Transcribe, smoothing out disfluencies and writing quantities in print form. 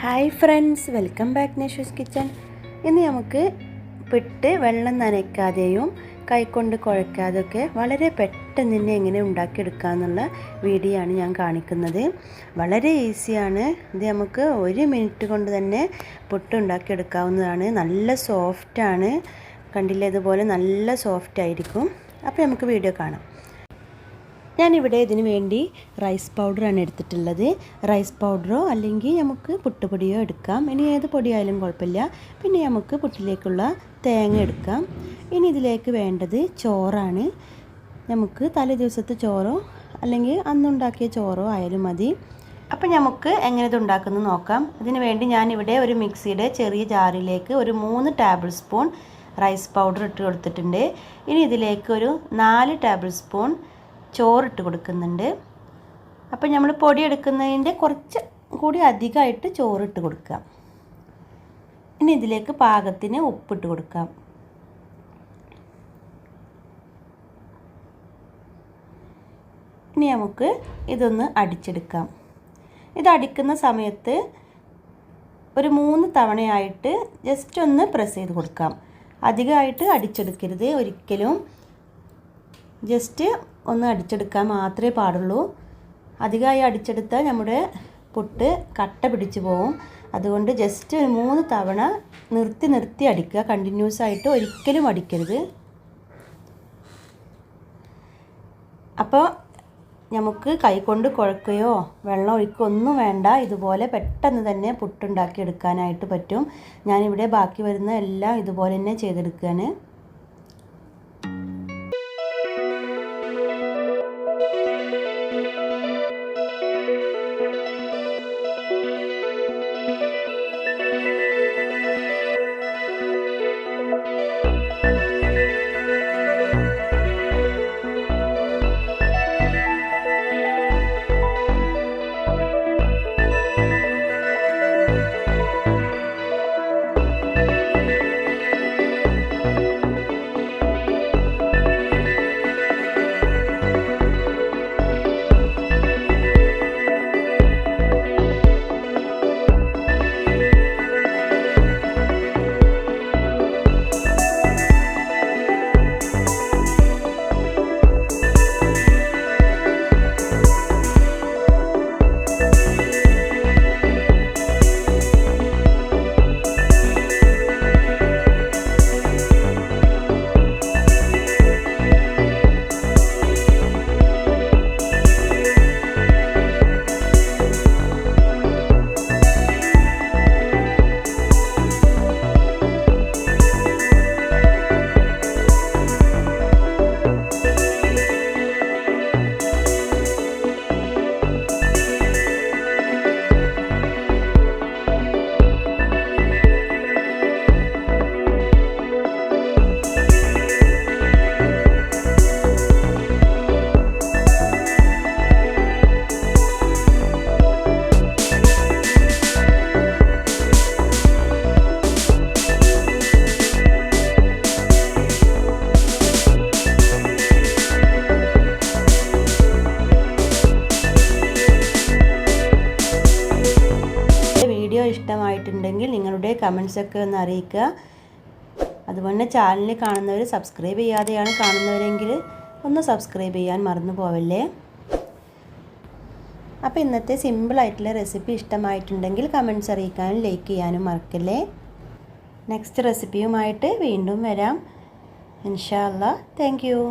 Hi friends, welcome back നേഷൂസ് kitchen. ഇന്ന് നമുക്ക് പിട്ട് വെള്ളം നനയ്ക്കാതെയും കൈകൊണ്ട് കുഴയ്ക്കാതെയൊക്കെ വളരെ പെട്ടെന്ന് തന്നെ എങ്ങനെ ഉണ്ടാക്കിയെടുക്കാമെന്നുള്ള വീഡിയോ ആണ് ഞാൻ കാണിക്കുന്നത്. വളരെ ഈസിയാണ്. ഇത് നമുക്ക് 1 മിനിറ്റ് കൊണ്ട് തന്നെ പുട്ട് ഉണ്ടാക്കിയെടുക്കാവുന്നതാണ്. നല്ല സോഫ്റ്റാണ്. കണ്ടില്ലേ, ഇതുപോലെ നല്ല സോഫ്റ്റ് ആയിരിക്കും. അപ്പോൾ നമുക്ക് വീഡിയോ കാണാം. ഞാനിവിടെ ഇതിന് വേണ്ടി റൈസ് പൗഡറാണ് എടുത്തിട്ടുള്ളത്. റൈസ് പൗഡറോ അല്ലെങ്കിൽ നമുക്ക് പുട്ടുപൊടിയോ എടുക്കാം. ഇനി ഏത് പൊടിയായാലും കുഴപ്പമില്ല. പിന്നെ നമുക്ക് പുട്ടിലേക്കുള്ള തേങ്ങ എടുക്കാം. ഇനി ഇതിലേക്ക് വേണ്ടത് ചോറാണ്. നമുക്ക് തലേ ദിവസത്തെ ചോറോ അല്ലെങ്കിൽ അന്നുണ്ടാക്കിയ ചോറോ ആയാലും മതി. അപ്പോൾ നമുക്ക് എങ്ങനെ ഇത് ഉണ്ടാക്കുന്നത് നോക്കാം. അതിന് വേണ്ടി ഞാനിവിടെ ഒരു മിക്സിയുടെ ചെറിയ ജാറിലേക്ക് ഒരു 3 ടേബിൾ സ്പൂൺ റൈസ് പൗഡർ ഇട്ട് കൊടുത്തിട്ടുണ്ട്. ഇനി ഇതിലേക്ക് ഒരു 4 ടേബിൾ സ്പൂൺ ചോറിട്ട് കൊടുക്കുന്നുണ്ട്. അപ്പോൾ നമ്മൾ പൊടി എടുക്കുന്നതിൻ്റെ കുറച്ച് കൂടി അധികമായിട്ട് ചോറിട്ട് കൊടുക്കാം. ഇനി ഇതിലേക്ക് പാകത്തിന് ഉപ്പിട്ട് കൊടുക്കാം. ഇനി നമുക്ക് ഇതൊന്ന് അടിച്ചെടുക്കാം. ഇത് അടിക്കുന്ന സമയത്ത് ഒരു 3 തവണയായിട്ട് ജസ്റ്റ് ഒന്ന് പ്രസ് ചെയ്ത് കൊടുക്കാം. അധികമായിട്ട് അടിച്ചെടുക്കരുത് ഒരിക്കലും. ജസ്റ്റ് ഒന്ന് അടിച്ചെടുക്കാൻ മാത്രമേ പാടുള്ളൂ. അധികമായി അടിച്ചെടുത്താൽ നമ്മുടെ പുട്ട് കട്ട പിടിച്ച് പോകും. അതുകൊണ്ട് ജസ്റ്റ് 3 തവണ നിർത്തി അടിക്കുക. കണ്ടിന്യൂസ് ആയിട്ട് ഒരിക്കലും അടിക്കരുത്. അപ്പോൾ നമുക്ക് കൈകൊണ്ട് കുഴക്കുകയോ വെള്ളം ഒഴിക്കുകയോ ഒന്നും വേണ്ട. ഇതുപോലെ പെട്ടെന്ന് തന്നെ പുട്ടുണ്ടാക്കി എടുക്കാനായിട്ട് പറ്റും. ഞാനിവിടെ ബാക്കി വരുന്ന എല്ലാം ഇതുപോലെ തന്നെ ചെയ്തെടുക്കുകയാണ്. വീഡിയോ ഇഷ്ടമായിട്ടുണ്ടെങ്കിൽ നിങ്ങളുടെ കമൻസൊക്കെ ഒന്ന് അറിയിക്കുക. അതുപോലെ ചാനൽ കാണുന്നവർ സബ്സ്ക്രൈബ് ചെയ്യാതെയാണ് കാണുന്നവരെങ്കിൽ ഒന്ന് സബ്സ്ക്രൈബ് ചെയ്യാൻ മറന്നു പോവല്ലേ. അപ്പോൾ ഇന്നത്തെ സിമ്പിളായിട്ടുള്ള റെസിപ്പി ഇഷ്ടമായിട്ടുണ്ടെങ്കിൽ കമൻസ് അറിയിക്കാനും ലൈക്ക് ചെയ്യാനും മറക്കല്ലേ. നെക്സ്റ്റ് റെസിപ്പിയുമായിട്ട് വീണ്ടും വരാം. ഇൻഷാ അല്ലാഹ്. Thank you.